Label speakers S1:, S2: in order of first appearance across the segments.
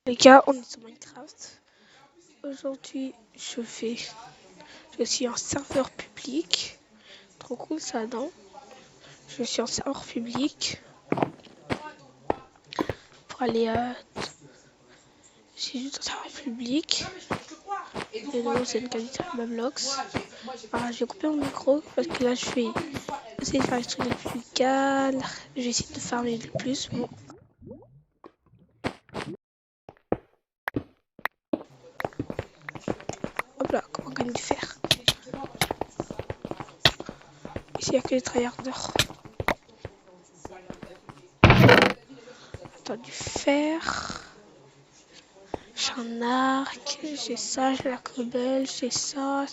S1: Les gars, on est sur Minecraft. Aujourd'hui, je suis en serveur public. Trop cool ça, non? Je suis en serveur public pour aller je suis juste en serveur public. Et nous, c'est une qualité de Mablox. Alors, je vais couper mon micro parce que là, je vais essayer de faire les trucs les plus calmes. Je vais essayer de farmer le plus. Bon. Hop là, comment on gagne du fer? Ici, il n'y a que les tryharders. Attends, du fer. J'ai un arc, j'ai ça, j'ai la cobble, j'ai ça.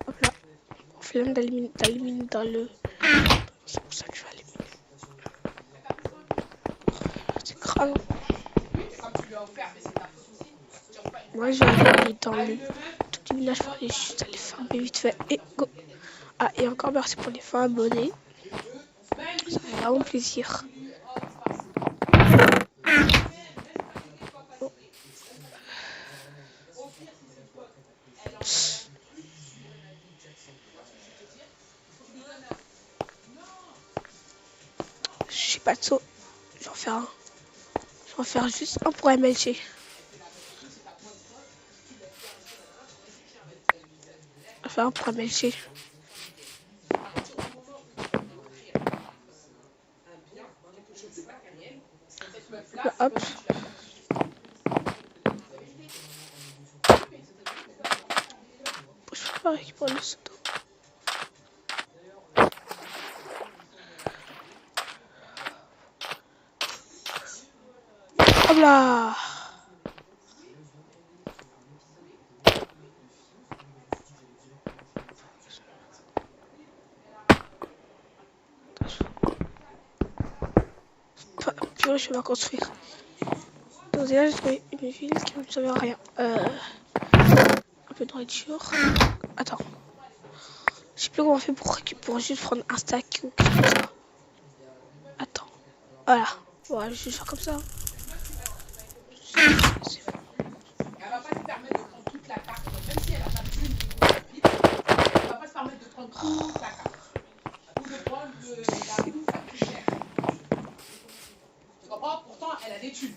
S1: Hop là, flemme d'allumer dans le... C'est pour ça que je vais allumer. C'est grave. Moi, je vais aller dans le tout petit village pour aller juste aller farmer vite fait. Et go. Ah, et encore merci pour les 20 abonnés. Ça fait vraiment plaisir. Bon. Je suis pas de saut. Je vais en faire un. Je vais en faire juste un pour MLG. Je vais faire un pour MLG. Là, hop. Je peux pas récupérer le saut. Hop là. Purée, je vais pas construire. Donc là, j'ai trouvé une ville qui ne me servait à rien. Un peu de nourriture. Attends. Je sais plus comment on fait pour juste prendre un stack ou quelque chose comme ça. Attends. Voilà. Voilà, je vais faire comme ça.
S2: Elle va pas te permettre de prendre toute la carte, même si elle a pas une elle va pas te permettre de prendre toute la carte. Ou de prendre la bouffe la plus chère. Tu comprends? Pourtant, elle a des thunes.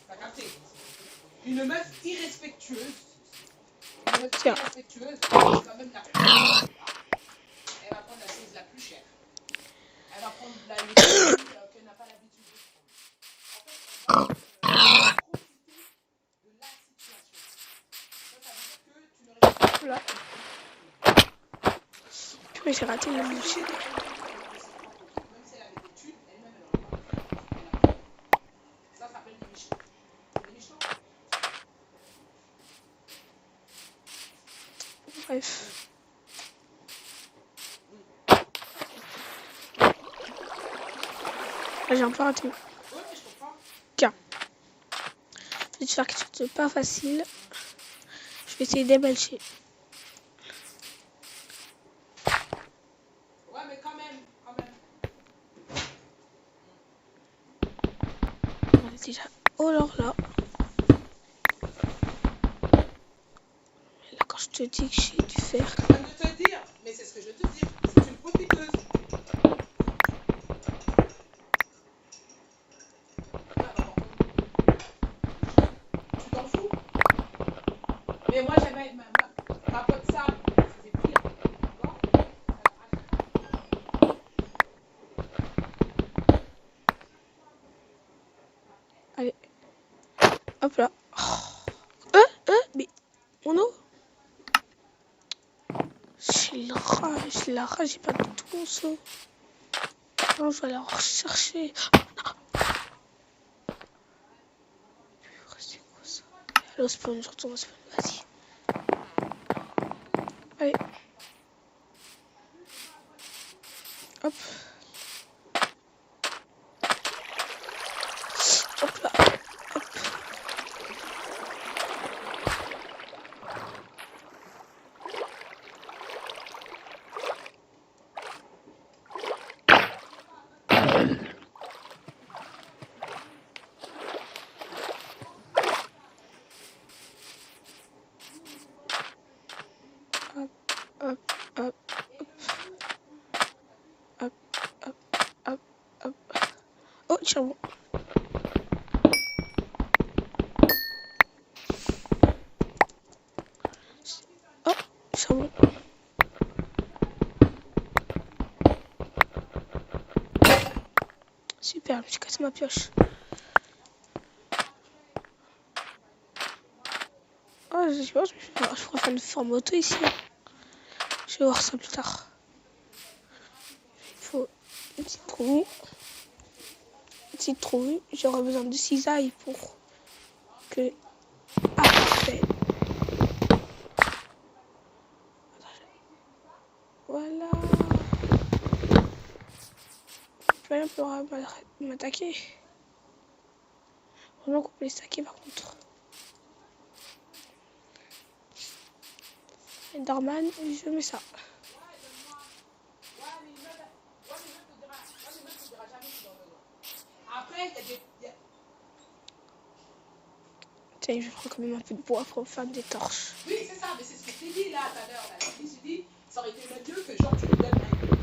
S2: T'as capté? Une meuf irrespectueuse. Une meuf irrespectueuse, elle va même la prendre. Elle va prendre la chose la plus chère. Elle va prendre la chose qu'elle n'a pas l'habitude de prendre. En fait, elle va profiter de la situation. Ça veut dire que tu ne restes pas
S1: Là. Purée, j'ai raté le boucher. Bref. Là, j'ai un peu raté. Tiens. Je vais te faire quelque chose de pas facile. Je vais essayer d'ébelcher.
S2: Ouais, mais quand même.
S1: On est déjà au lore là. Là, quand je te dis que j'ai du fer.
S2: Je viens de te dire, mais c'est ce que je te dis. C'est une profiteuse. Tu t'en fous? Mais moi, j'avais ma pote Sam. C'était pire. D'accord?
S1: Allez. Hop là. Mais mon eau. J'ai la rage, j'ai pas du tout mon seau. Non, je vais aller en rechercher. C'est quoi ça? Allez, au spawn, je retourne au spawn, vas-y. Allez. Hop. Hop là. Hop. le charbon. Oh, charbon. Super, je me suis cassé ma pioche. Oh, je pense que je pourrais faire une forme auto ici. Je vais voir ça plus tard. Il faut une petite trouille. Une petite trouille. J'aurai besoin de cisailles pour que... Ah, parfait. Voilà. Plus rien pourra m'attaquer. Vraiment qu'on peut les stacker par contre. Enderman, je mets ça.
S2: Après, il y a des...
S1: Tiens, je prends quand même un peu de bois pour faire des torches.
S2: Oui, c'est ça, mais c'est ce que je t'ai dit là tout à l'heure. Je me suis dit, ça aurait été mieux que genre tu lui donnes un peu. Que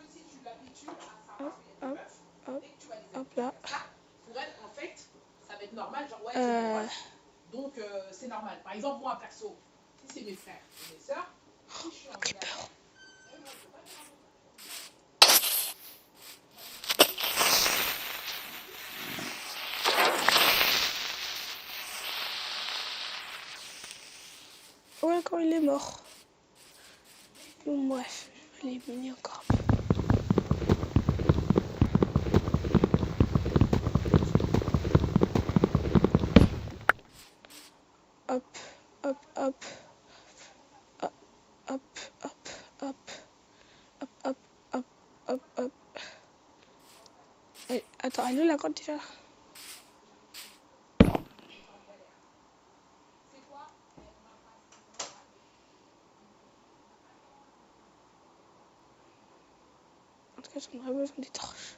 S2: si tu l'habitues à ça, parce qu'il y a des meufs, dès que tu vas les
S1: Hop là.
S2: ça, pour elle, en fait, ça va être normal, genre ouais, c'est des potes. Donc c'est normal. Par exemple, moi, perso, si c'est mes frères et mes sœurs, si je suis en galère,
S1: Ouais, quand il est mort. Bon, bref, je vais l'éliminer encore. Hop, hop, hop. Hop, hop, hop, hop. Hop, hop, hop, hop, hop. Allez, attends, elle est où la corde déjà? En tout cas, j'en aurais besoin des torches.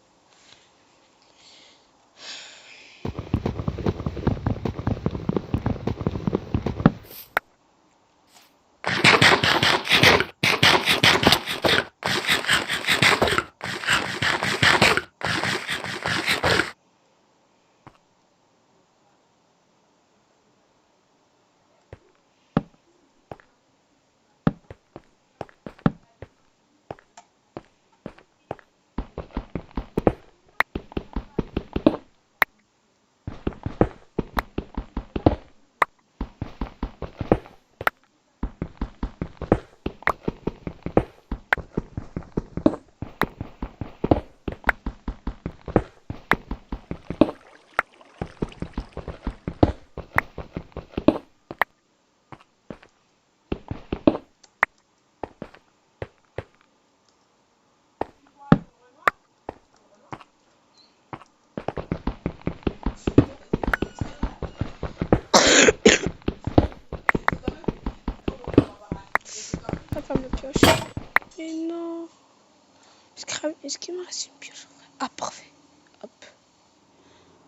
S1: Pas ma pioche. Mais non. Est-ce qu'il me reste une pioche? Ah, parfait. Hop.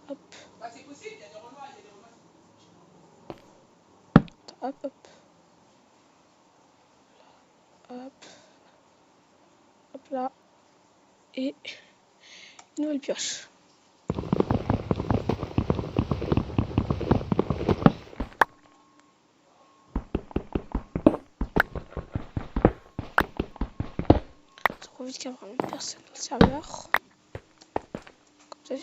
S1: Hop.
S2: bah c'est possible, il y a des renois,
S1: Hop, hop. Hop. Hop là. Et une nouvelle pioche. Ça profite qu'il n'y a vraiment personne dans le serveur. Comme ça, j'ai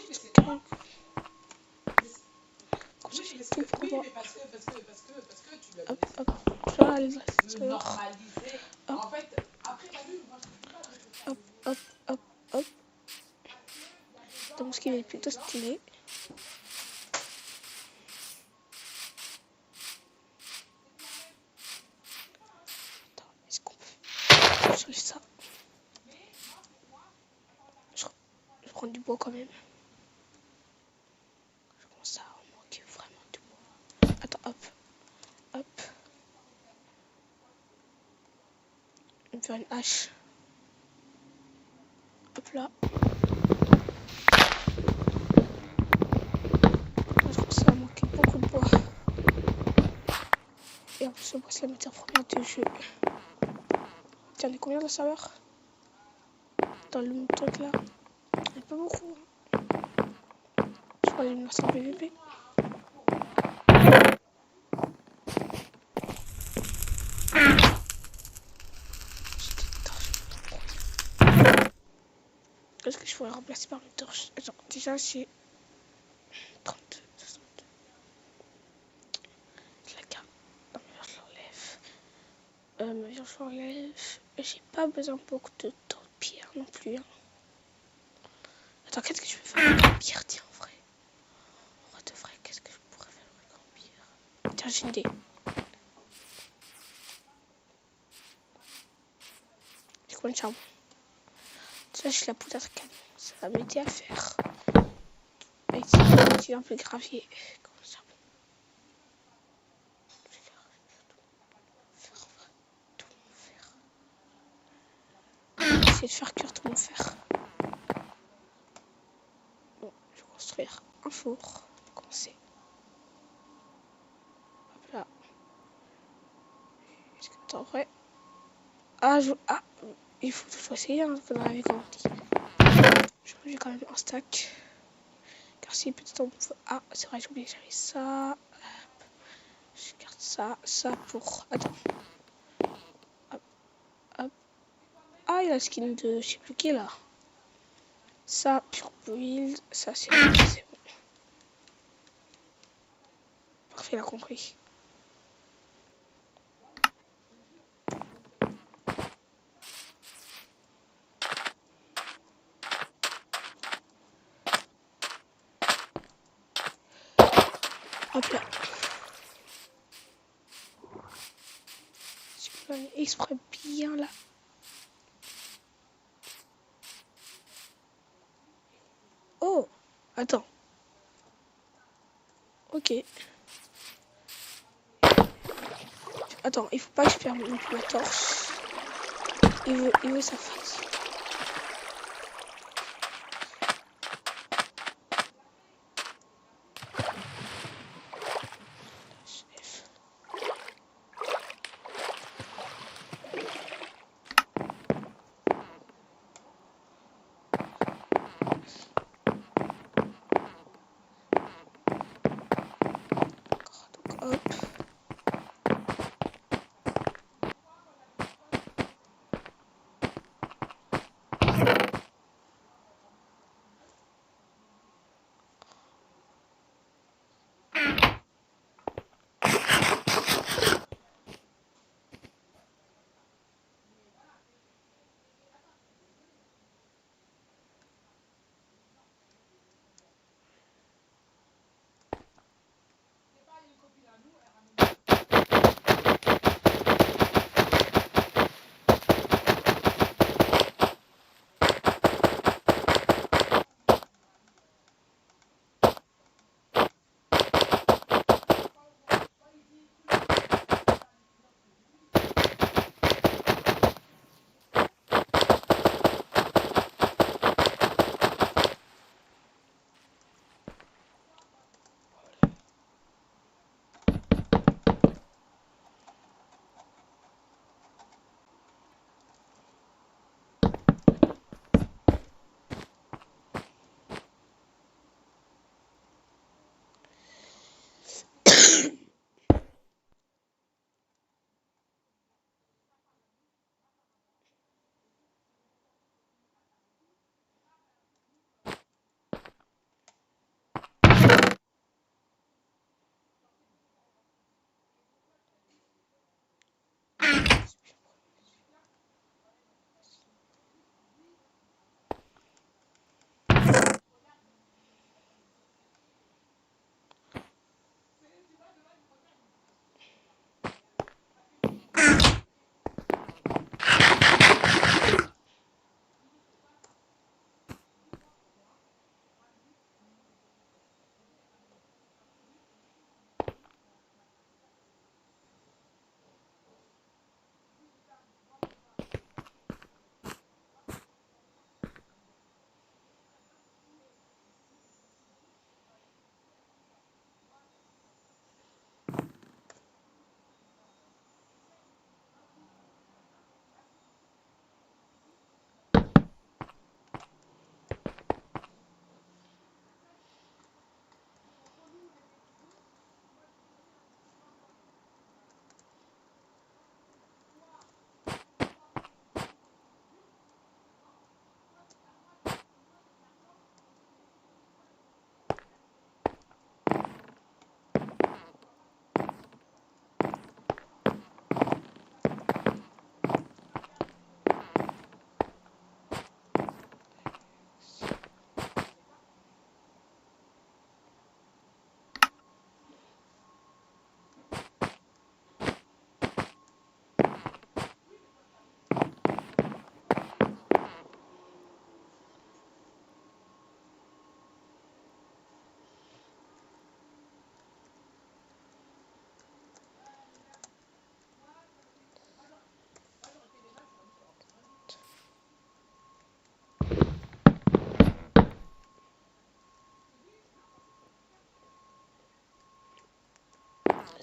S1: tout pour voir.
S2: Oui, mais parce que tu l'as
S1: Hop,
S2: donné
S1: hop. Je vais aller dans le
S2: le
S1: serveur.
S2: normaliser. En fait, après, t'as vu, moi, je ne peux pas.
S1: Hop, hop, hop, hop. Donc, ce qui est plutôt stylé. Attends, est-ce qu'on peut changer ça? Je prends du bois quand même. Je commence à en manquer vraiment du bois. Attends, hop, hop. Je vais me faire une hache. Hop là. Je trouve que ça va manquer beaucoup de bois. Et en plus, je passe la matière première du jeu. Tiens, on est combien dans le serveur? dans le même truc là. Il n'y a pas beaucoup. Je crois qu'il me reste en PVP. Qu'est-ce que je pourrais remplacer par mes torches? Attends, déjà c'est 32, 62. Je la garde. Non, mais je l'enlève. Mais je l'enlève. J'ai pas besoin beaucoup de temps de pierre non plus. Hein. Attends, qu'est-ce que je peux faire avec la pierre? Tiens, en vrai. En vrai de vrai, qu'est-ce que je pourrais faire avec la pierre? Tiens, j'ai une idée. J'ai combien de charbon? Ça, j'ai la poudre à canon. Ça va m'aider à faire. Ici, un peu de gravier. Comment ça? Je vais faire tout mon fer. Essayer de faire cuire tout mon fer. Bon, je vais construire un four. Pour commencer. Hop là. Est-ce que t'en vrai? Ah, il faut essayer hein, dans la vie quand on dit. Je vais quand même un stack. Car si peut-être on peut... Ah, c'est vrai, j'ai oublié que j'avais ça. Hop. Je garde ça. Ça pour... Attends. Hop. Hop. Ah, il y a le skin de je sais plus qui là. Ça, pure build. Ça, c'est bon. Parfait, il a compris. Hop là. Je peux aller exprès bien là. Oh, attends. Ok. Attends, il faut pas que je perde non plus la torche. Il veut sa face. Hop.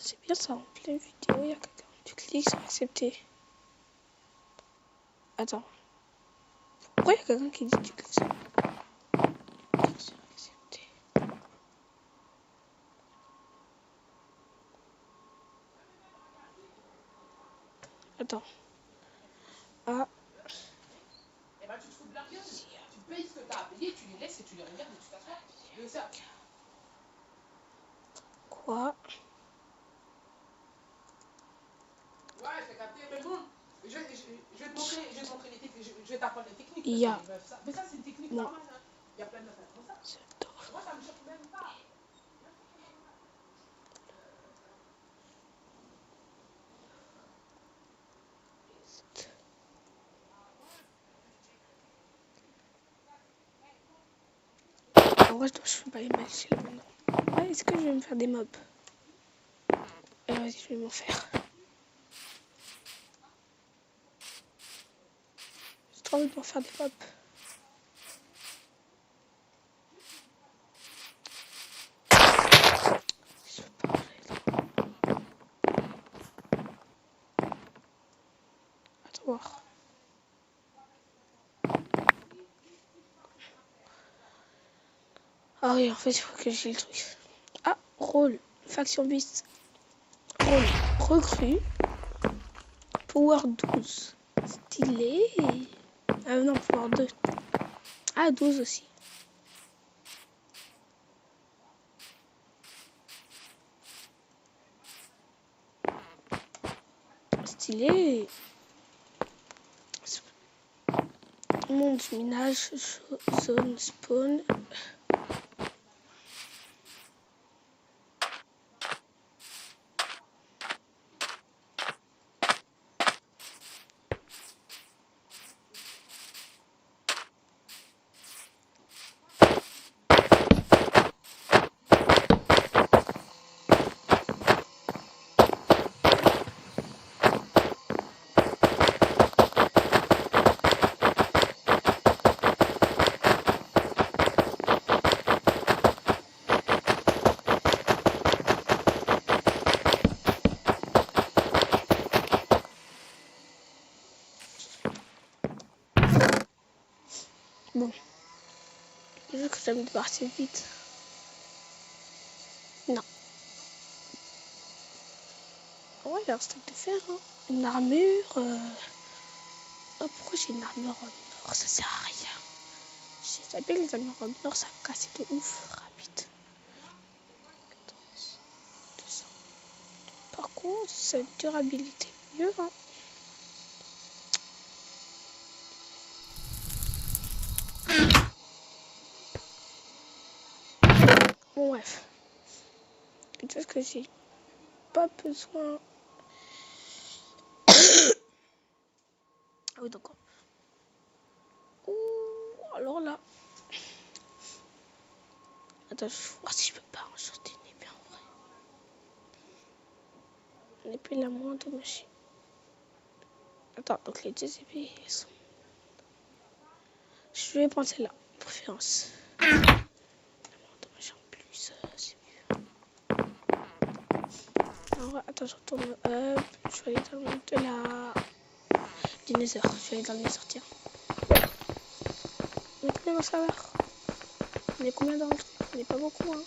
S1: C'est bien ça, en pleine vidéo, il y a quelqu'un. Tu cliques sur accepter. Attends. Pourquoi il y a quelqu'un qui dit tu cliques sur accepter? Attends. Ah.
S2: Eh ben, tu te fous de leur gueule. Tu payes ce que t'as à payer, tu les laisses et tu les regardes et tu t'assois. Et ça.
S1: Quoi?
S2: Ouais, c'est capté, mais bon. Je vais te montrer les techniques. Je vais t'apprendre les techniques.
S1: Il y a.
S2: Mais ça, c'est une technique
S1: Non.
S2: normale. Hein. Il y a plein de meufs qui font ça. Moi, ça me choque même pas.
S1: En vrai, je fais pas les matchs là maintenant. Ouais, est-ce que je vais me faire des mobs? Vas-y, je vais m'en faire. J'ai trop envie de m'en faire des mobs. Je peux pas aller là. Attends voir. Ah oui, en fait, il faut que j'ai le truc. Ah, rôle. Faction Beast. Rôle. Recrue. Power 12. Stylé. Ah non, Power 2. Ah, 12 aussi. Stylé. Monde, minage, zone, spawn. Bon. Je veux que ça me débarrasse vite. Non. Ouais, il y a un stock de fer. Hein. Une armure. Oh, pourquoi j'ai une armure en or? Ça sert à rien. J'ai tapé les armures en or, ça me casse de ouf. Rapide. 14, 200. Par contre, c'est durabilité mieux. Hein. Bon, bref. Peut-être que j'ai pas besoin. Ah oui, d'accord. Ouh, alors là. Attends, je vais voir si je peux pas enchanter une épée en vrai. Une épée la moins endommagée. Attends, donc les deux épées sont. Je vais prendre celle-là, préférence. La moins endommagée en plus, c'est mieux. Alors, attends, je retourne up. Je vais aller dans le monde de la. Du Nether. Je vais aller dans le Nether, tiens. On est combien dans le serveur? On est combien dans le truc? On n'est pas beaucoup, hein.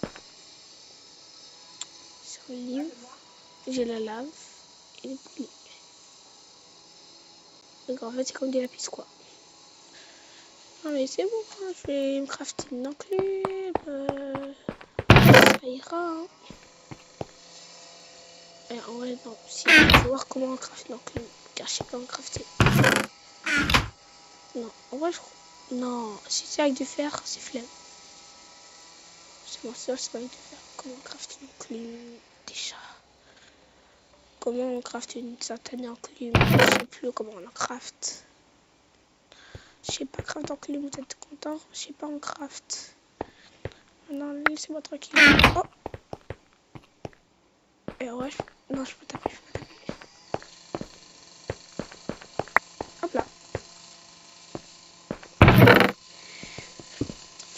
S1: Sur le livre, j'ai la lave et les boucliers. Donc en fait, c'est comme des lapis, quoi. Non, mais c'est bon, hein. Je vais me crafter une enclume. Ça ira, hein. Et en vrai, non. Si, je vais voir comment on craft une enclume. Car je sais pas en crafter. Non, en vrai, je crois. Non, si c'est avec du fer, c'est flemme. C'est bon, c'est pas avec du fer. Comment on craft une enclume déjà? Comment on craft une certaine enclume? Je sais plus comment on en craft. Je sais pas craft enclume, vous êtes content? Je sais pas en craft. Non, laissez-moi tranquille. Oh! Et ouais, non, je peux taper, Hop là.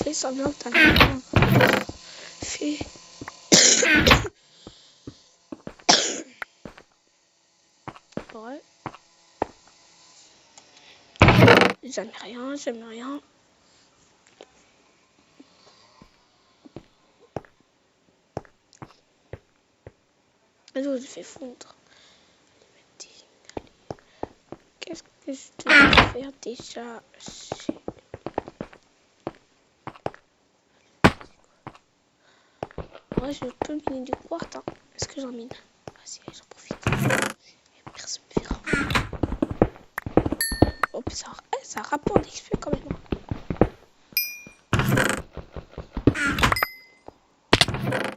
S1: Fais semblant que t'as rien. Fais. Ouais. Jamais rien, jamais rien. Alors, je fais fondre. Qu'est-ce que je dois faire déjà? Moi, je peux miner du quartz. Hein. Est-ce que j'en mine? Vas-y, j'en profite. Et personne me verra. Oh, puis ça rapporte d'XP quand même.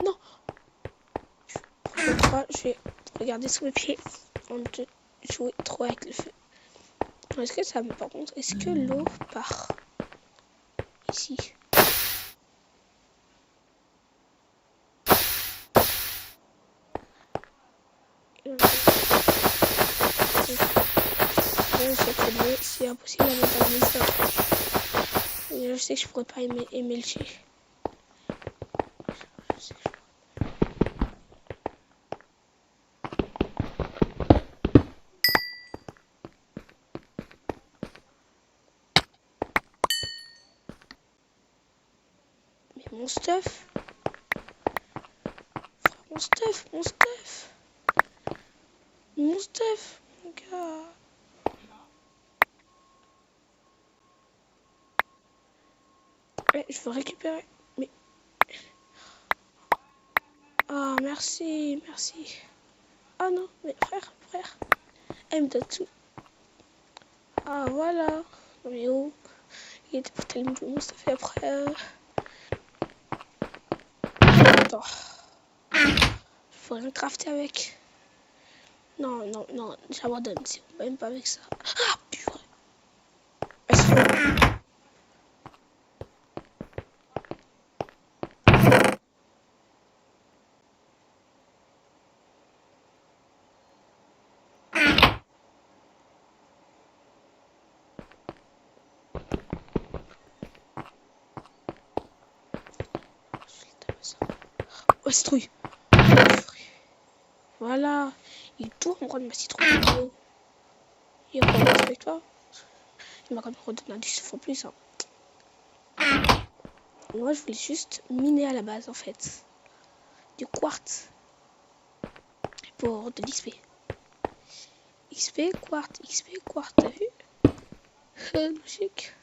S1: Non. Je vais regarder sous mes pieds avant de jouer trop avec le feu. Est-ce que ça me... Par contre, est-ce que l'eau part ici? Je sais que c'est impossible à mettre ça. Je sais que je pourrais pas émelcher. Mais mon stuff. Mon stuff. Mon stuff. Mon gars. Ouais, je veux récupérer. Mais. Ah, merci. Ah non, mais frère. Elle me donne tout. Ah, voilà. Non, mais oh. Il était pour tellement de mon stuff et après. Attends. Je pourrais rien crafter avec. Non, j'abandonne. C'est même pas avec ça. Ah, purée. Oh, citrouille. Voilà. Il est tout en roi de ma citrouille. Il a pas avec toi. Il m'a quand même redonné un 10 fois plus. Hein. Moi, je voulais juste miner à la base, en fait. Du quartz. Pour de l'XP. XP, quartz, t'as vu? Logique.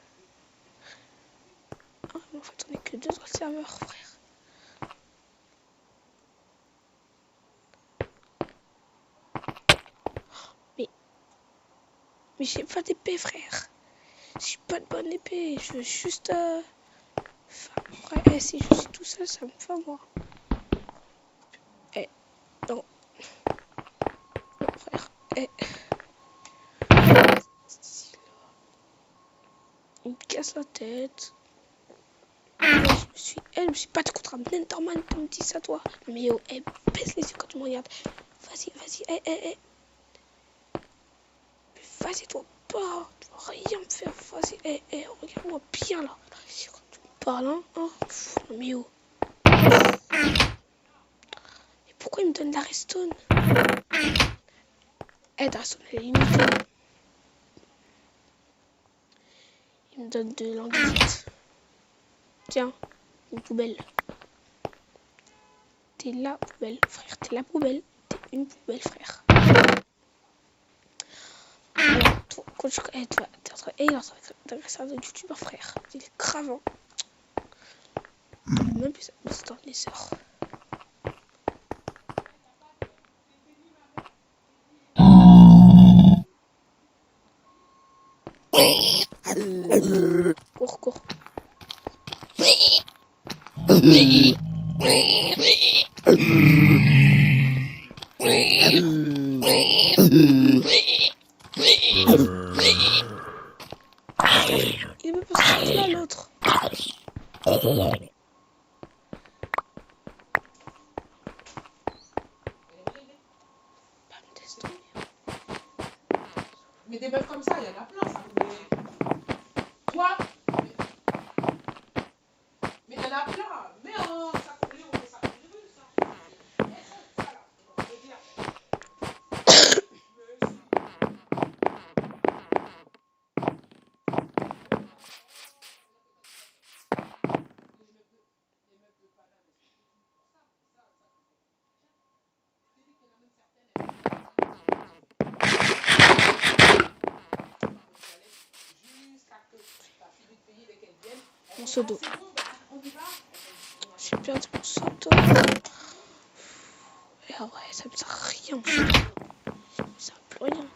S1: Ah, mais en fait, on est que 2 sur le serveur, frère. Mais j'ai pas d'épée, frère. J'ai pas de bonne épée. Je veux juste... Après, si je suis tout seul, ça me fait moi. Non. Non, frère. Il me casse la tête. Je me suis pas contre un Enderman pour me dire ça, toi. Mais oh, baisse les yeux quand tu me regardes. Vas-y. Vas-y, toi, pas. Tu vas rien me faire. Vas-y, regarde-moi bien, là. Quand tu me parles, hein. Mais oh. Et pourquoi il me donne la redstone? La redstone, elle est limitée. Il me donne de l'andésite. Tiens, une poubelle. T'es la poubelle, frère. T'es la poubelle. T'es une poubelle, frère. Alors, toi, quand tu... toi, t'es en train d'agresser un youtubeur, frère. Il est cravant. Même plus c'est dans les heures. Cours. Il me peut sortir là, l'autre.
S2: Mais des meufs comme ça, il y en a plein, ça. Toi, mais il y en a plein. Mais ça coulait, on fait ça comme je veux, ça. Elles sont ça, là. Je veux dire.
S1: saut d'eau.
S2: C'est bon, bah, on y va.
S1: J'ai perdu mon saut d'eau. Et ah ouais, ça me sert à rien. Ça me sert à plus rien.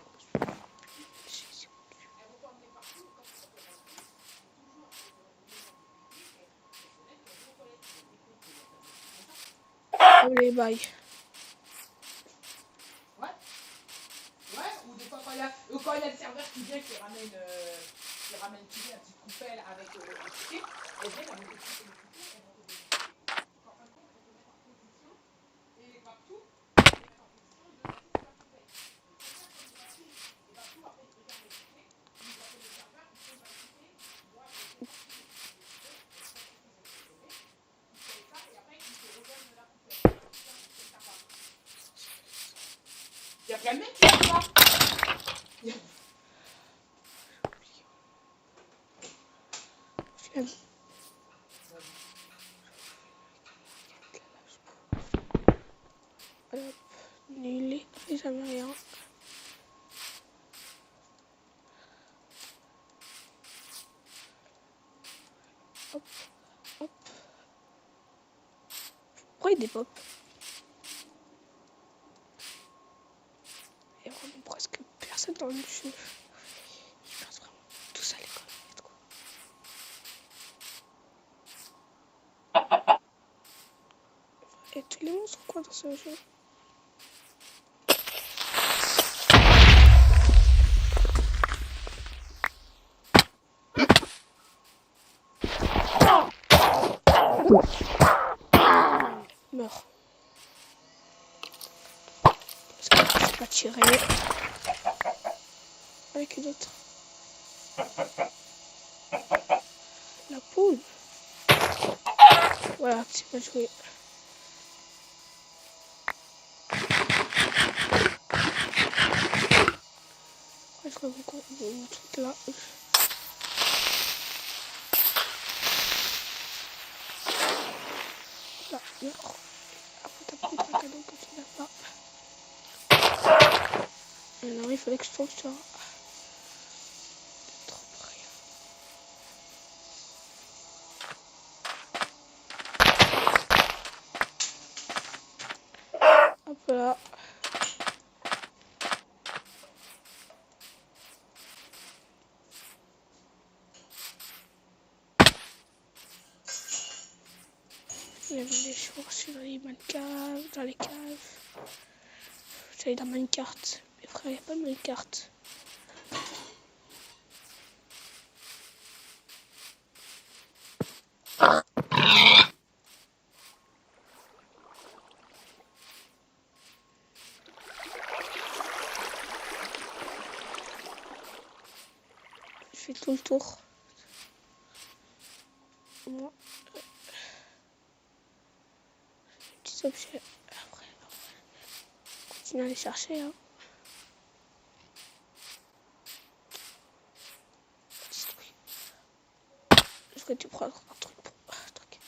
S1: Allez, bye.
S2: Ouais. Ouais, ou des fois quand il y a le serveur qui vient, qui ramène tu sais, la petite coupelle avec le ticket, et bien, avec le ticket, elles vont te donner le ticket. En fin de compte, elles vont te mettre en position, et partout, elles vont te mettre en position de la petite poubelle. Et partout, après, ils regardent le ticket, ils voient que le serveur, il tombe dans le ticket, moi, je sais pas si c'est le ticket, ils font ça, et après, ils te redonnent la poubelle. Il y a plein de mecs qui font ça.
S1: Hop, nul, j'ai jamais rien. Hop, hop. Pourquoi il y a des pop? Il y a vraiment presque personne dans le jeu. Ils passent vraiment tous à l'école. Et tous les monstres quoi dans ce jeu? Meurs. Parce que je sais pas tirer. Avec une autre. La poule. Voilà, c'est bien joué. Je vois beaucoup de trucs là. Là, meurs. Après t'as pris un cadeau que tu n'as pas. Et non, il fallait que je tombe sur... Trop rien. Hop là. Il y avait des choses dans les caves, dans les caves. J'allais dans Minecraft. Mais frère, il n'y a pas de Minecraft. Je fais tout le tour. Moi, petits objets. Après, continue à les chercher. Hein. Je vais te prendre un truc pour un truc.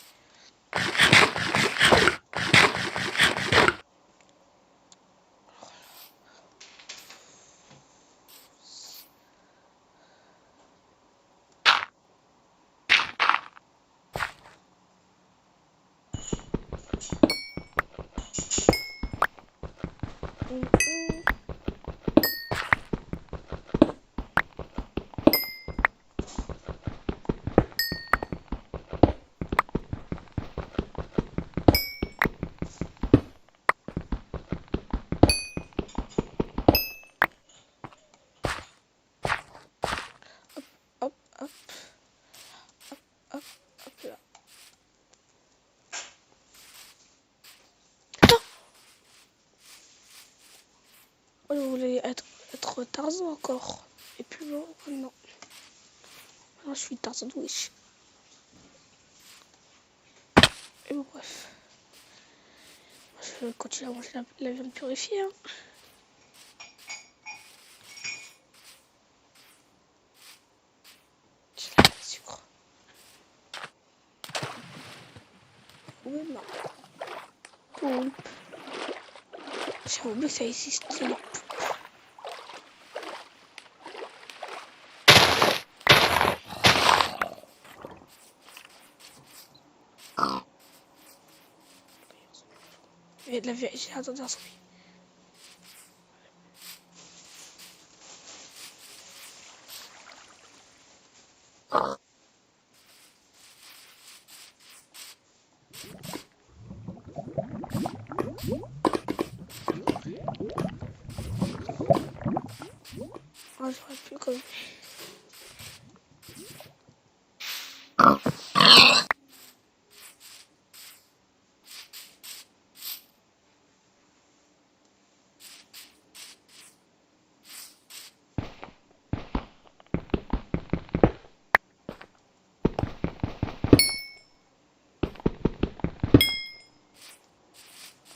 S1: Hop, hop. Hop, hop, hop là. Ah oh, je voulais être Tarzan encore. Et puis bon, non. Maintenant, je suis Tarzan Wish. Et bon, bref. Je continue à manger la viande purifiée. Hein. J'ai la sucre. Oui, non. Poulpe. J'ai oublié que ça existe. la vérité. Attendez un second. Oh, j'aurais pu comme.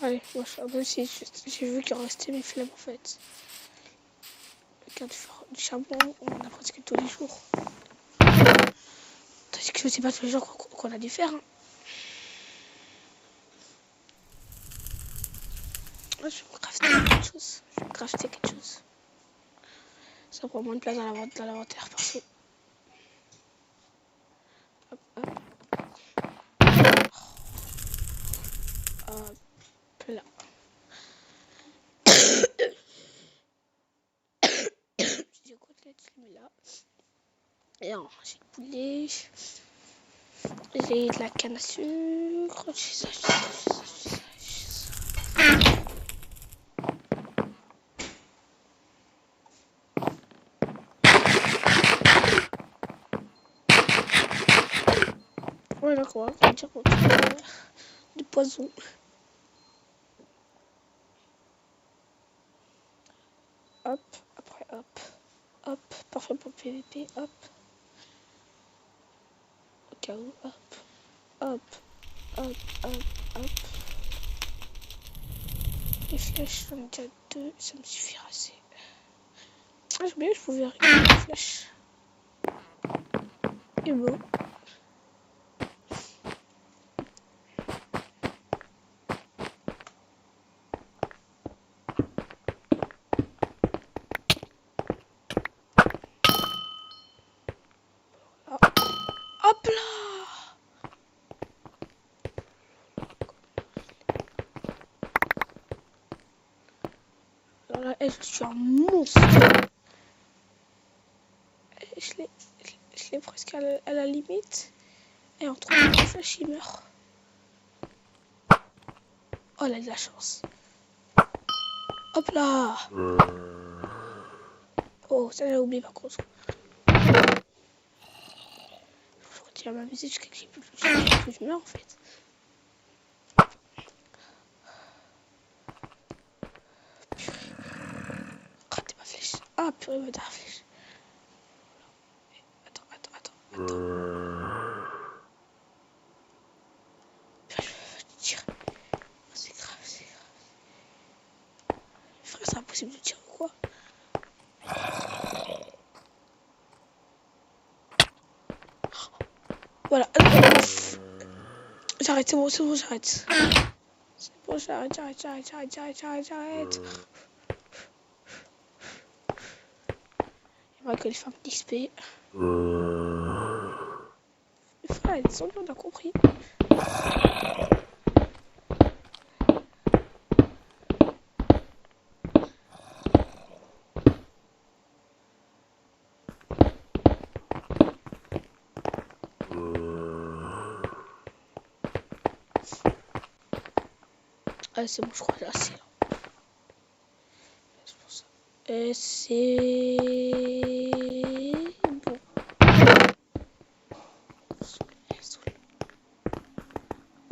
S1: Allez, moi je même si j'ai vu qu'il en restait mes flemmes en fait. Regarde, faire du charbon, on en a presque tous les jours. Tandis que c'est pas tous les jours qu'on a dû faire. Hein. Moi, je vais crafter quelque chose. Je vais crafter quelque chose. Ça prend moins de place dans l'inventaire partout. Hop, hop. Hop là. J'ai des côtelettes, je les mets là. Et alors, j'ai le poulet. J'ai de la canne à sucre. J'ai ça, j'ai ça, j'ai ça, j'ai ça, j'ai ça. Ouais, d'accord, on va dire qu'on de poison. Hop, après hop, hop, parfait pour le PVP, hop. Au cas où, hop, hop, hop, hop, hop. Les flèches, j'en ai déjà 2, ça me suffira assez. Ah, j'ai oublié que je pouvais récupérer les flèches. Et bon. Ah. Hop là! Alors là, je suis un monstre. Je l'ai presque à la limite. Et en 3 flèches, il meurt. Oh, elle a de la chance. Hop là! Oh, ça j'ai oublié par contre. Je continue à m'amuser jusqu'à ce que je meurs en fait. Raté ma flèche. Ah purée, ma dernière flèche. Attends. Purée, je vais tirer. C'est grave. Frère, c'est impossible de tirer ou quoi? Voilà. J'arrête, c'est bon, j'arrête. C'est bon, j'arrête. Il va que les femmes d'XP. Frère, elle est descendue, on a compris. Ah, c'est bon, je crois que là, c'est là. C'est pour ça. Et c'est bon.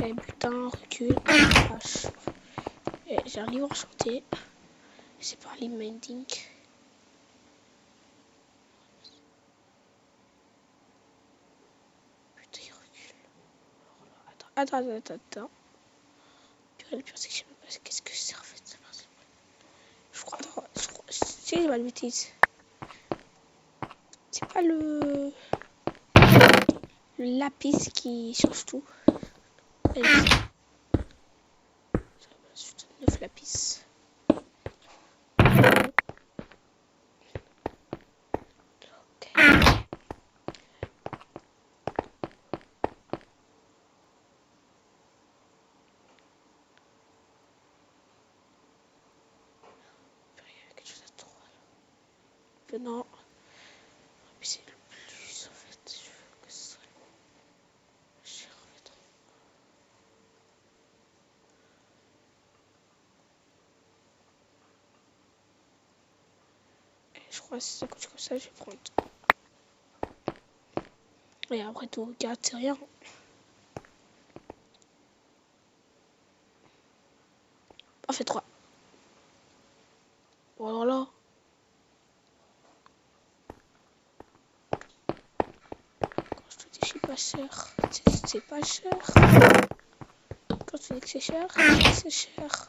S1: Et putain, recule. Vache. Et j'ai un livre enchanté. C'est par Lee Mending. Putain, il recule. Attends. Purée, le pire, c'est que je sais même pas qu'est-ce que c'est en fait. Je crois, si j'ai pas de bêtises. C'est pas le lapis qui change tout. Et c'est 9 lapis. que non. Puis c'est le plus en fait. Je veux que ce soit cher en fait. Et je crois que si ça coûte comme ça, je vais prendre. Et après tout, regarde, c'est rien. On fait 3. Bon alors là. Quand je te dis que c'est pas cher, c'est pas cher. Quand tu dis que c'est cher, c'est cher.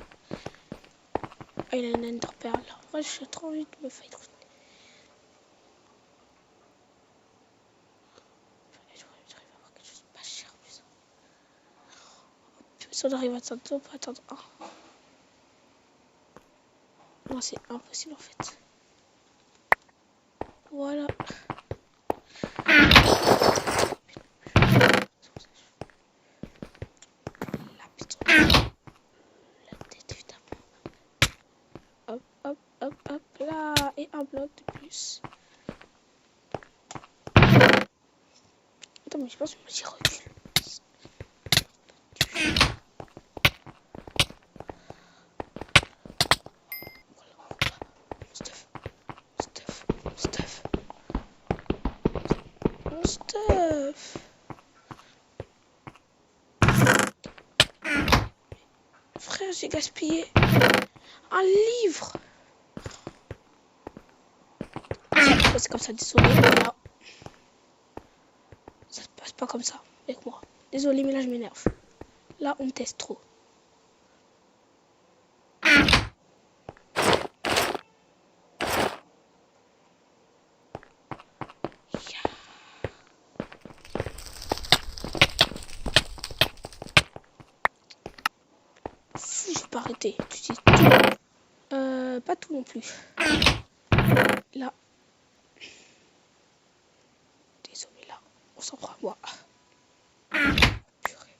S1: Ah, il a une enderpearl. Moi, j'ai trop envie de me fight. J'arrive à avoir quelque chose de pas cher. Si on arrive à attendre, on peut attendre un. Non, c'est impossible en fait. Voilà. La pistolet. La tête, évidemment. Hop, hop, hop, hop, là. Et un bloc de plus. Attends, mais je pense que j'y recule. Stuff. Frère, j'ai gaspillé un livre. C'est comme ça, désolé. Voilà. Ça se passe pas comme ça avec moi. Désolé, mais là je m'énerve. Là, on me teste trop. Je vais pas arrêter. Tu dis tout. Pas tout non plus. Là. Désolé, là. On s'en prend à moi. Purée.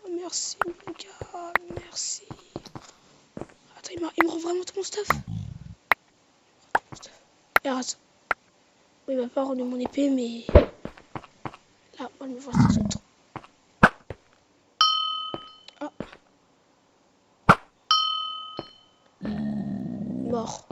S1: Oh, merci, mon gars. Merci. Attends, il me rend vraiment tout mon stuff. Et arrête. Oui, il m'a pas rendu mon épée, mais... Là, moi, je me vois ces autres. Ah. Mort.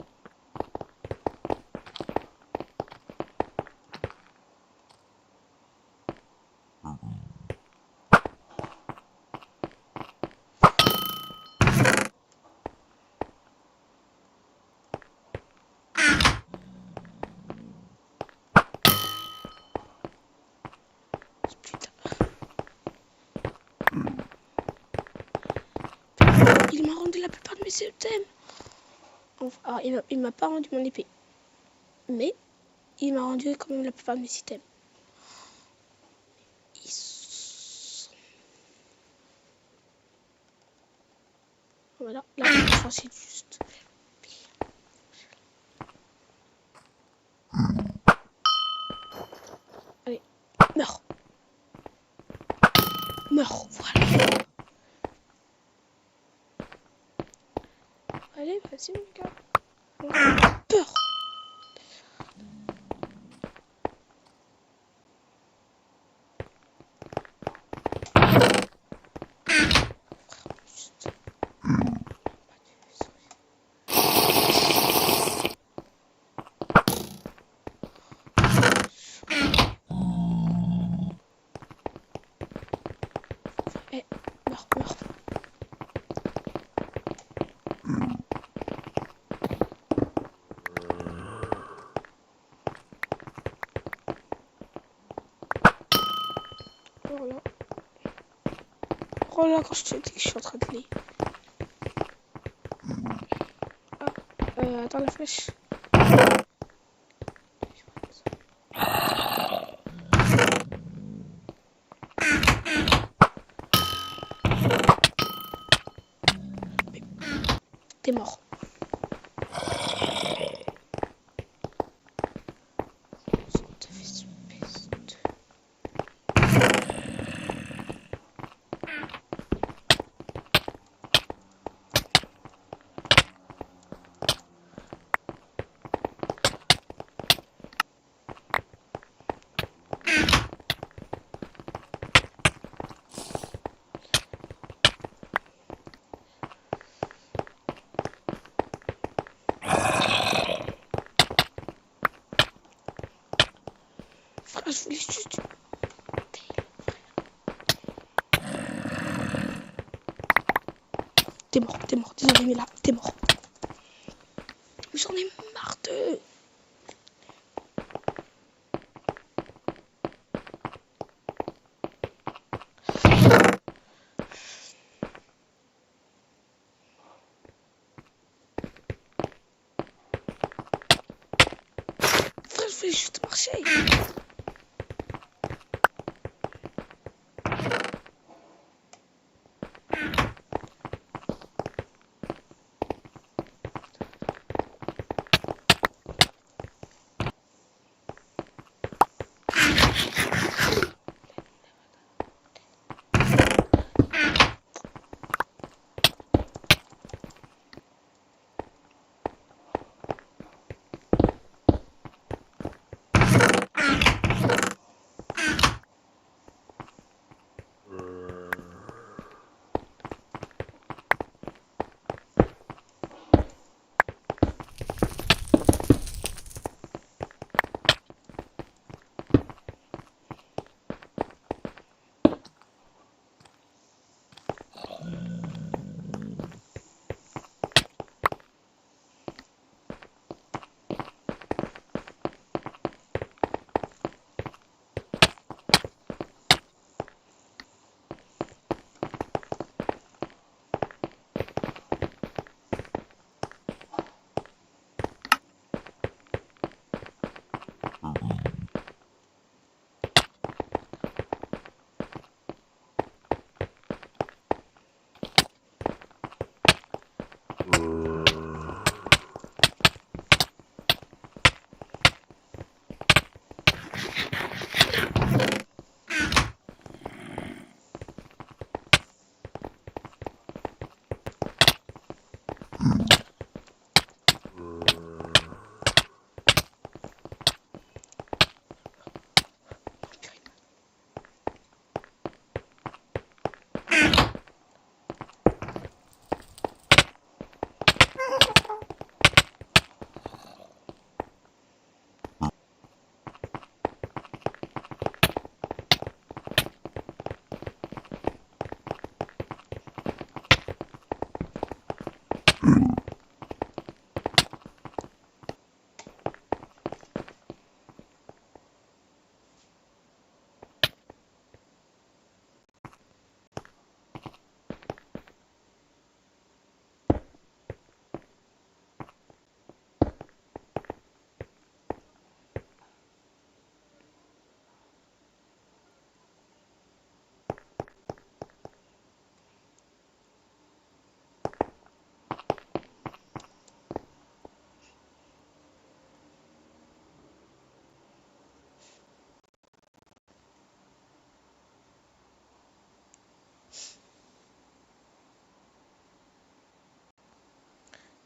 S1: Il m'a rendu la plupart de mes items. Enfin, il m'a pas rendu mon épée. Mais il m'a rendu quand même la plupart de mes items. Voilà, là, c'est juste. Allez, meurs. Meurs, voilà. Allez, vas-y, mon gars. Peur. Eh, meurs, meurs. Voilà. Voilà quand je te dis que je suis en train de lire. Ah, attends la flèche. T'es mort. T'es mort. Désolé, mais là, t'es mort. Mais j'en ai marre de... Frère, je voulais juste marcher.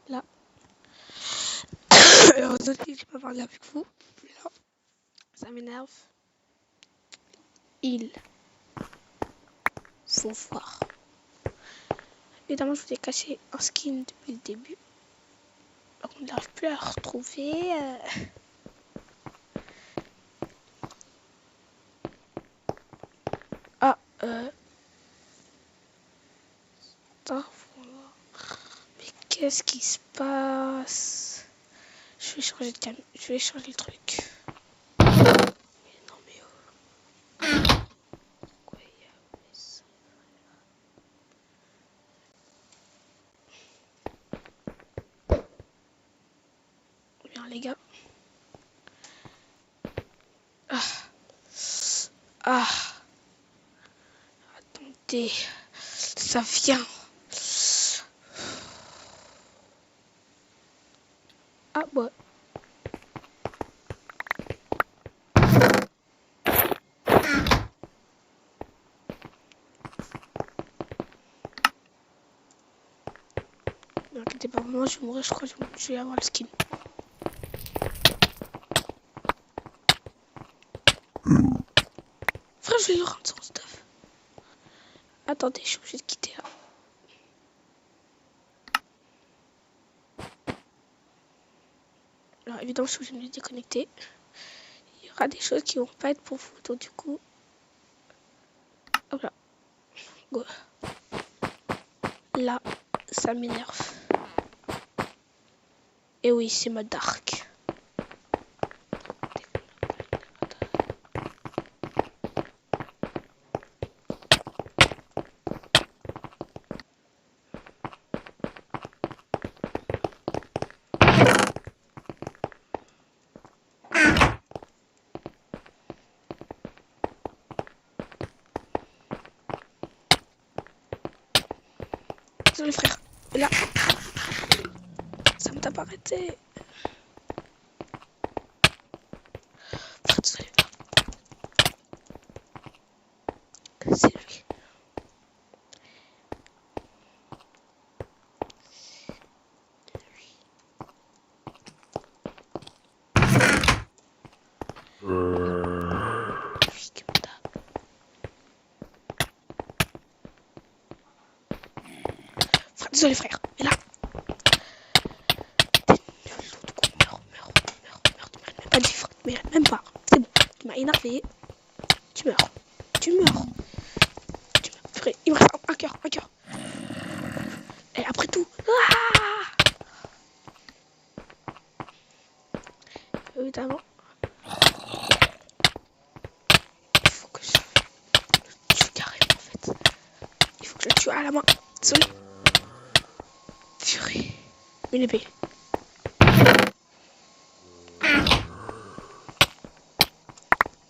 S1: Là. Alors, je ne pas parler avec vous. Là. Ça m'énerve. Il faut voir. Évidemment, je vous ai caché un skin depuis le début. Donc, on n'arrive plus à le retrouver. Ah, attends, voilà. Mais qu'est-ce qui se passe? Je vais changer de cam. Je vais changer le truc. Mais non, mais oh. Quoi, y a ça? Bien, les gars. Ah. Attendez. Ça vient. Ah, ouais. Ne inquiétez pas, moi je vais mourir, je crois que je vais avoir le skin. Frère, je vais lui rendre son stuff. Attendez, je suis obligée de quitter là. Alors évidemment, je suis obligée de me déconnecter. Il y aura des choses qui vont pas être pour vous, donc du coup... Hop là. Go. Là, Ça m'énerve. Et oui, c'est mode dark. Désolé frère. Et là, ça me tape arrêté. Frère, désolé. C'est lui. Lui qui me tape. Frère, désolé frère. Et là. Meurs. Pas de vivre. Mais même pas. C'est bon. Tu m'as énervé. Tu meurs. Tu meurs. Purée, il me reste un cœur. Et après tout. Évidemment. Il faut que je le tue carrément en fait. Il faut que je le tue à la main. Désolé. Purée. Une épée.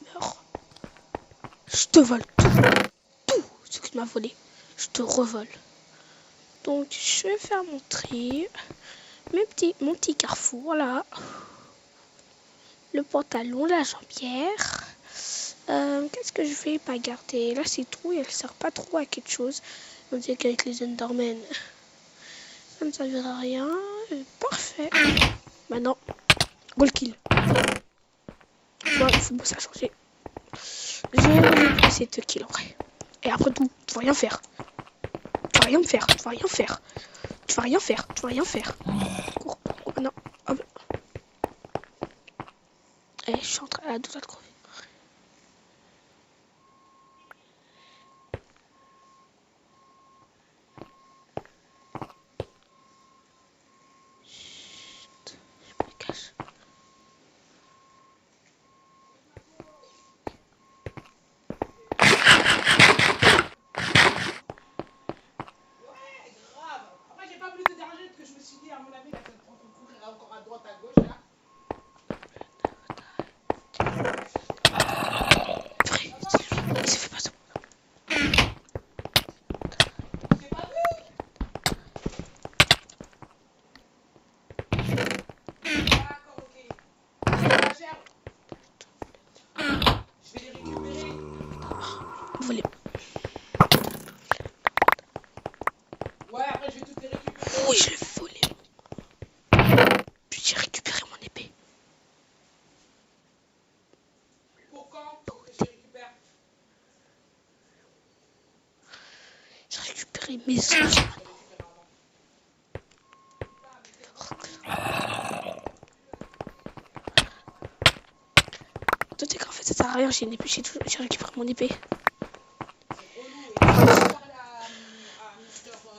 S1: Meurs. Je te vole tout ce que tu m'as volé. Je te revole. Donc je vais faire mon tri. Mon petit carrefour là. Le pantalon, la jambière. Qu'est-ce que je vais pas garder? Là c'est tout et elle sert pas trop à quelque chose. On dirait qu'avec les Endermen, ça ne servira à rien. Parfait. Maintenant, goal kill. Bon, il faut ça changer. Je vais essayer de te kill en vrai. Et après tout, tu vas rien faire. Tu vas rien me faire. Tu vas rien faire. Tu vas rien faire. Tu vas rien faire. Cours. Oh, non. Hop. Eh, je suis en train à deux doigts de crever. Chut. Je me cache.
S2: Que je me suis dit, à mon avis, là, ça te prend ton courir encore à droite, à gauche, là.
S1: Frère, il s'est fait pas ça.
S2: J'ai pas vu. D'accord, ok. La gerbe. Je vais les récupérer.
S1: Volez.
S2: Ouais, après, je vais toutes les récupérer.
S1: Oui, je l'ai volé. Puis j'ai récupéré mon épée.
S2: Pour quand que je récupère?
S1: J'ai récupéré mes os. Toi, t'es qu'en fait, ça sert à rien. J'ai une épée. J'ai récupéré mon épée.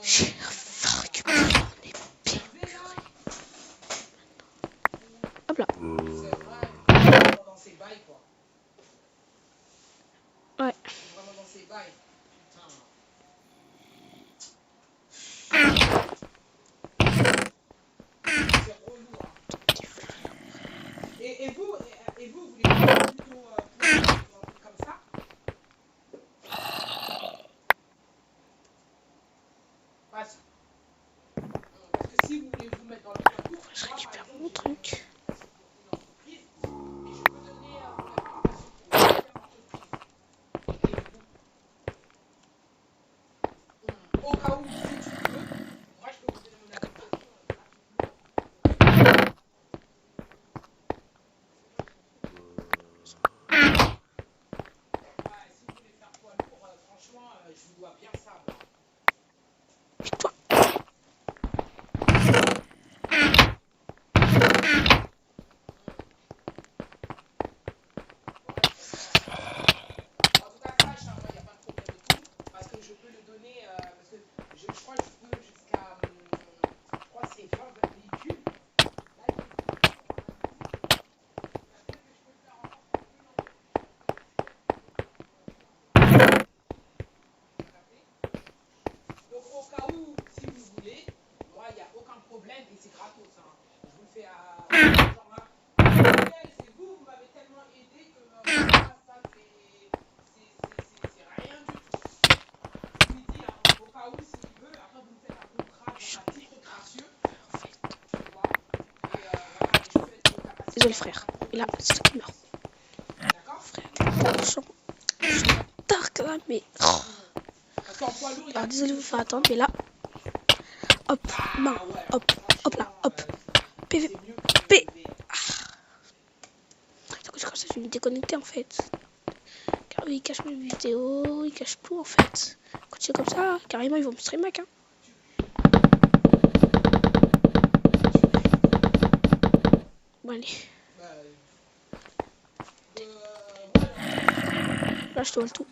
S1: J'ai récupéré mon épée. Hop là.
S2: Dans ses bails, quoi.
S1: Ouais.
S2: Vraiment dans ses bails. C'est relou, hein. Et vous voulez plutôt comme ça? Parce que si vous voulez vous mettre dans le parcours,
S1: Je récupère mon truc.
S2: Au cas où, si tu veux, moi je peux vous donner mon application. Ouais, si vous voulez faire poids lourd, franchement, je vous dois bien ça. Moi.
S1: Et toi?
S2: cas où, si vous voulez, moi, il n'y a aucun problème et c'est gratos. Hein. Je vous le fais à genre là. C'est vous m'avez tellement aidé que ça, c'est rien du tout. Je lui dis, hein, au cas où, s'il veut, après vous me faites un contrat à titre gracieux. Tu vois. Et voilà, et je fais le capacité.
S1: Désolé frère. Et là, c'est toi qui meurs.
S2: D'accord
S1: frère, je suis dark là, mais...
S2: Parce qu'en poids lourd, il y a...
S1: Alors désolé de vous faire attendre, mais là... Hop, main, hop, hop là, hop. PV, P. C'est comme ça, je vais me déconnecter en fait. Car eux, ils cachent mes vidéos, ils cachent tout en fait. Quand c'est comme ça, carrément, ils vont me stream mec. Hein. Bon, allez. Là, je te vois le tout.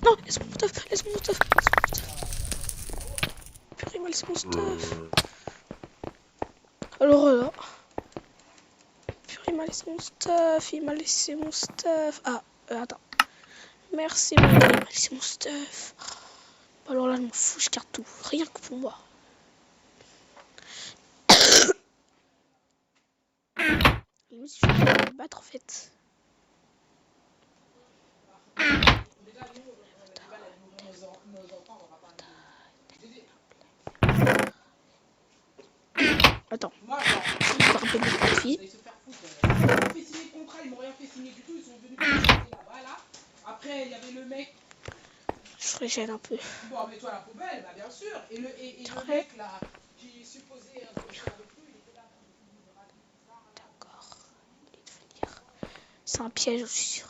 S1: Non, laisse mon stuff, laisse mon stuff, laisse mon stuff. Purée, il m'a laissé mon stuff. Alors là. Purée, il m'a laissé mon stuff, il m'a laissé mon stuff. Ah, attends. Merci, il m'a laissé mon stuff. Alors là, je m'en fous, je garde tout. Rien que pour moi. Limite, je vais me battre en fait. Attends. Je vais un peu de fille.
S2: Ils se faire foutre. Ils m'ont fait signer le contrat, ils m'ont rien fait signer du tout. Ils sont venus là-bas, là. Après, il y avait le mec.
S1: Je régène un peu.
S2: Bon, mets-toi à la poubelle, bah bien sûr. Et le mec là, qui est supposé coucher avec lui, il était là.
S1: D'accord. C'est un piège, je suis sûr.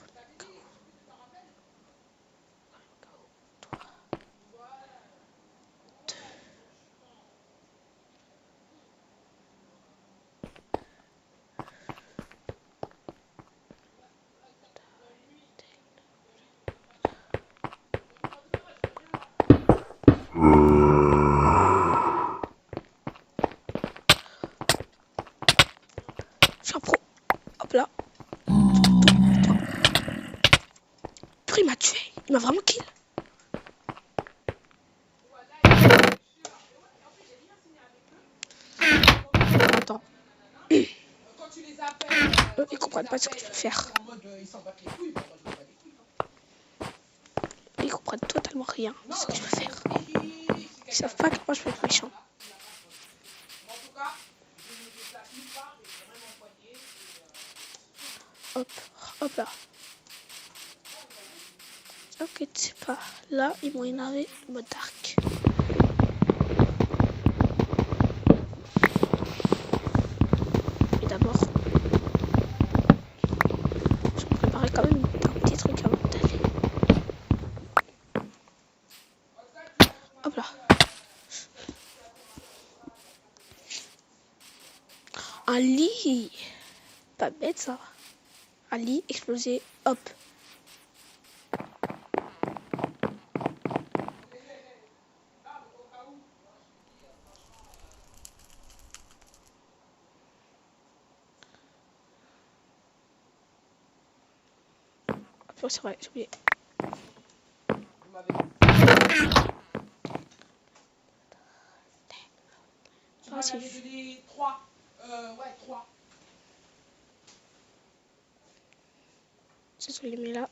S1: Je suis un pro. Hop là. Purée, il m'a tué. Il m'a vraiment kill. Attends.
S2: Quand tu les appelles,
S1: Ils comprennent pas ce que tu veux faire.
S2: ils s'en battent les couilles.
S1: Ils comprennent totalement rien de ce que je veux faire. Ils savent pas que moi je peux être méchant. Hop, hop là. Ok, c'est pas. Là, ils m'ont énervé le mode dark. Et d'abord, je me préparais quand même un petit truc avant d'aller. Hop là. Un lit. Pas bête ça. Un lit explosé. Hop. Oh, c'est vrai, j'ai oublié.
S2: Tu m'avais donné 3. Ouais, 3.
S1: C'est celui mais là.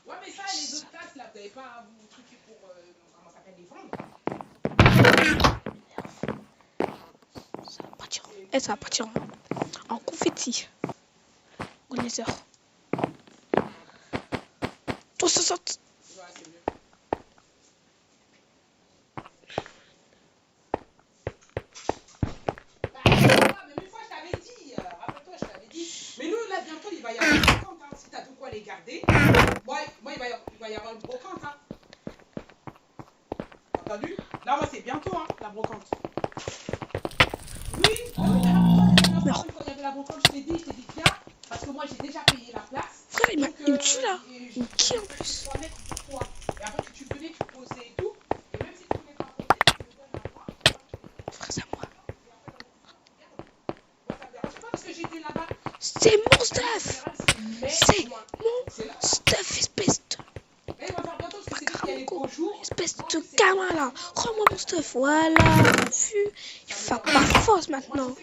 S2: Ouais, mais ça, les autres tasses, là, vous n'avez pas à vous truquer pour, comment ça s'appelle, les vendre.
S1: Ça va partir. Eh, ça va partir en confetti. Au laser. Tout ça saute.
S2: Ouais, c'est mieux. Bah, mais une fois, je t'avais dit, rappelle-toi, je t'avais dit. Mais nous, là, bientôt, il va y avoir une brocante, hein. Si t'as de quoi les garder, moi il va y avoir une brocante, hein. Entendu? Là, moi, c'est bientôt, hein, la brocante. Oui, mais la fois, quand il y avait la brocante, je t'ai dit, viens, parce que moi, j'ai déjà payé la place.
S1: Frère, il me tue là. Il me tue en plus.
S2: Et après que tu venais, tu posais et tout. Et même si tu voulais pas poser, tu me donnes à moi.
S1: Frère, c'est à moi.
S2: Moi, ça me dérange pas parce que j'étais là-bas.
S1: C'est mon Voilà. Rends-moi mon stuff. Voilà. Vu. Il faut faire par force maintenant.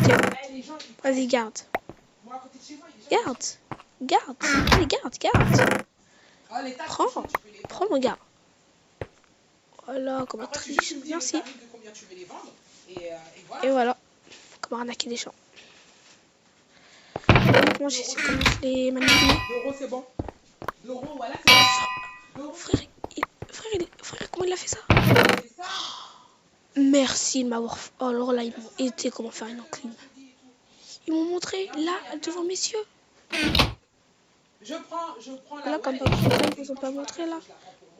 S1: Tiens. Vas-y, garde. Garde. Garde. Allez, garde. Prends. Prends, mon gars. Voilà, comment triche. Merci. Et voilà. Comment arnaquer des gens. Comment j'ai comment je les manipuler.
S2: L'euro, c'est bon. L'euro, voilà, c'est bon.
S1: Frère, comment il a fait ça? Merci de m'avoir... Oh, alors là, ils m'ont aidé comment faire une enclume. Ils m'ont montré, là, devant messieurs.
S2: Je prends la...
S1: Là, comme ils ne vous ont pas montré, là.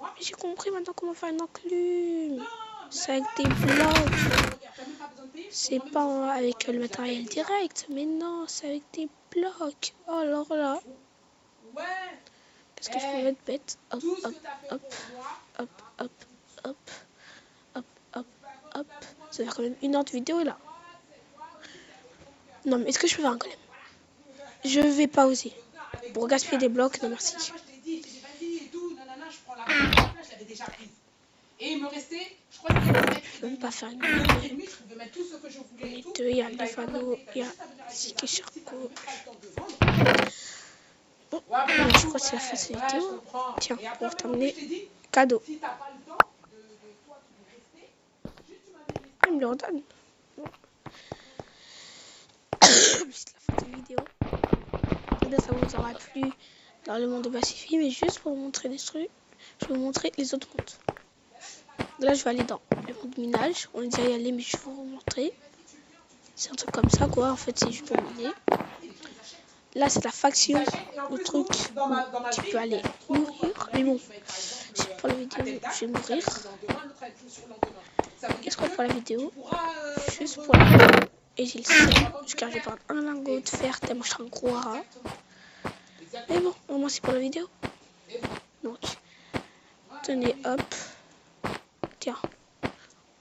S1: Mais j'ai compris maintenant comment faire une enclume. C'est avec des blocs. C'est pas avec le matériel direct. Mais non, c'est avec des blocs. Oh, alors là. Qu'est-ce que je peux mettre bête? Hop, hop, hop, hop, hop, hop, hop, hop, hop. Ça va faire quand même 1 heure de vidéo là. Non, mais est-ce que je peux faire un golem? Je vais pas oser. Pour gaspiller des blocs, non merci.
S2: Et il me restait, je crois que je
S1: peux même pas faire une
S2: golem.
S1: Il y a Lefano, il y a Sikesharko. Bon, je crois que c'est la fin de cette vidéo. Tiens, pour terminer, cadeau. Ah, il me le redonne. C'est la fin de cette vidéo. Là, ça vous aura plu dans le monde de Pacifie, mais juste pour vous montrer des trucs, je vais vous montrer les autres mondes. Là, je vais aller dans le monde minage. On est déjà y aller, mais je vais vous montrer. C'est un truc comme ça, quoi. En fait, c'est juste pour miner. Là, c'est la faction, le truc où tu peux aller mourir. Mais bon, c'est pour la vidéo, je vais mourir. Et ce qu'on pour la vidéo, juste pour la vidéo. Et j'ai le seum, car je vais prendre un lingot de fer tellement je serai un gros rat. Mais bon, au moins c'est pour la vidéo. Donc, tenez, hop. Tiens,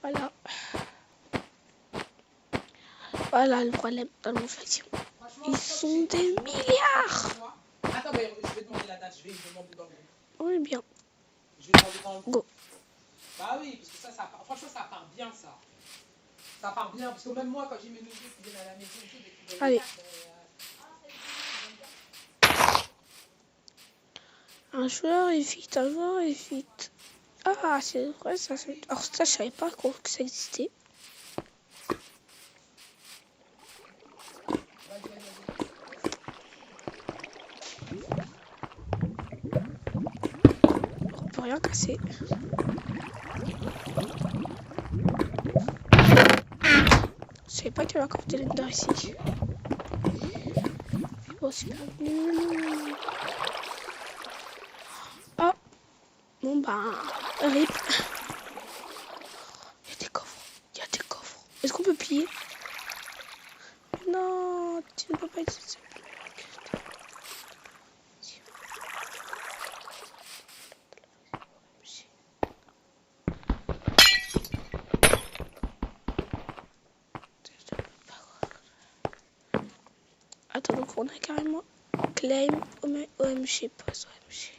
S1: voilà. Voilà le problème dans mon faction. Ils sont des milliards.
S2: Attends, mais je vais demander la date, je vais demander dans le groupe.
S1: Oui, bien.
S2: Je vais demander dans le groupe.
S1: Go.
S2: Bah oui, parce que ça part, franchement, ça part bien, ça. Ça part bien, parce que même moi, quand j'ai mes neveux qui viennent à la maison,
S1: allez. Un joueur évite, un joueur évite. Ah, c'est vrai, ça. Alors, ça, je savais pas que ça existait. On peut rien casser. Je savais pas qu'il y avait encore des Lender ici. Oh, super nul. Oh. Bon, ben, rip. Il y a des coffres. Il y a des coffres. Est-ce qu'on peut piller? Non, tu ne peux pas utiliser ce bloc. Attends, donc on a carrément claim OMG, pas OMG.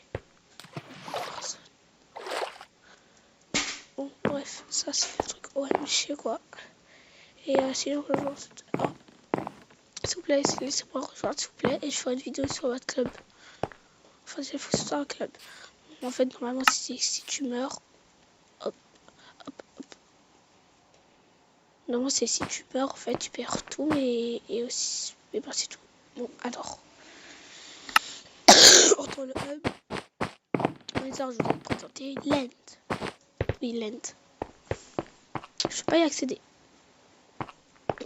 S1: Bon, bref, ça c'est le truc OMG quoi. Et sinon, rejoins. Oh. S'il vous plaît, laissez-moi rejoindre s'il vous plaît. Et je ferai une vidéo sur votre club. Enfin, il faut que ce soit un club. En fait, normalement, si tu meurs. Hop, hop, hop. Normalement, c'est si tu meurs, en fait, tu perds tout. Mais aussi. Mais bon, c'est tout. Bon, alors. Entre le hub. Je vous ai présenté Land. Oui, Land. Je ne peux pas y accéder.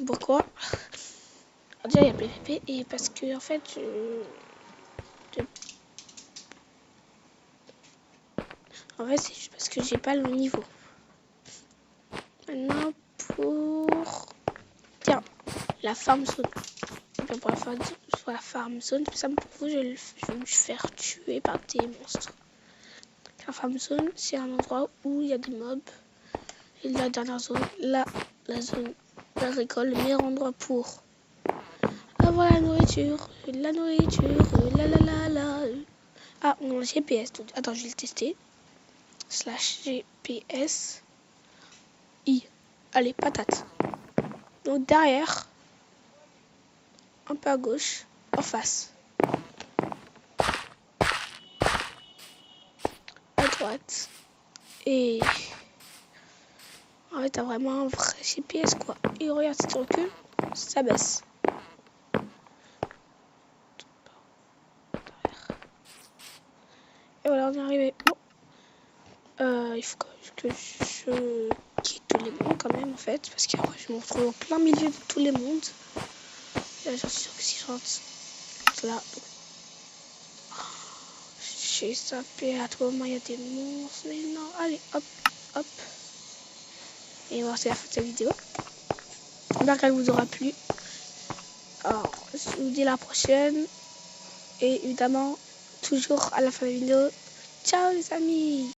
S1: Pourquoi? Déjà, il y a PVP et parce que, en fait, en fait, c'est juste parce que j'ai pas le niveau. Maintenant, pour... Tiens, la farm zone. Bien pour la farm zone, ça pour vous, je vais me faire tuer par des monstres. La farm zone, c'est un endroit où il y a des mobs. Et la dernière zone, là, la zone agricole, le meilleur endroit pour avoir la nourriture, la. Ah, on a le GPS. Attends, je vais le tester. /GPS I. Allez, patate. Donc derrière, un peu à gauche, en face. À droite. Et en fait, t'as vraiment un vrai GPS quoi. Et regarde, si tu recules, ça baisse. Et voilà, on est arrivé. Bon. Il faut que je quitte tous les mondes quand même en fait. Parce qu'après je me retrouve en plein milieu de tous les mondes. Là j'en suis sûr que si je rentre là. J'ai sapé à tout moment, il y a des monstres. Mais non, allez, hop, hop. Et voilà, c'est la fin de cette vidéo. J'espère qu'elle vous aura plu. Alors, je vous dis à la prochaine. Et évidemment, toujours à la fin de la vidéo. Ciao les amis!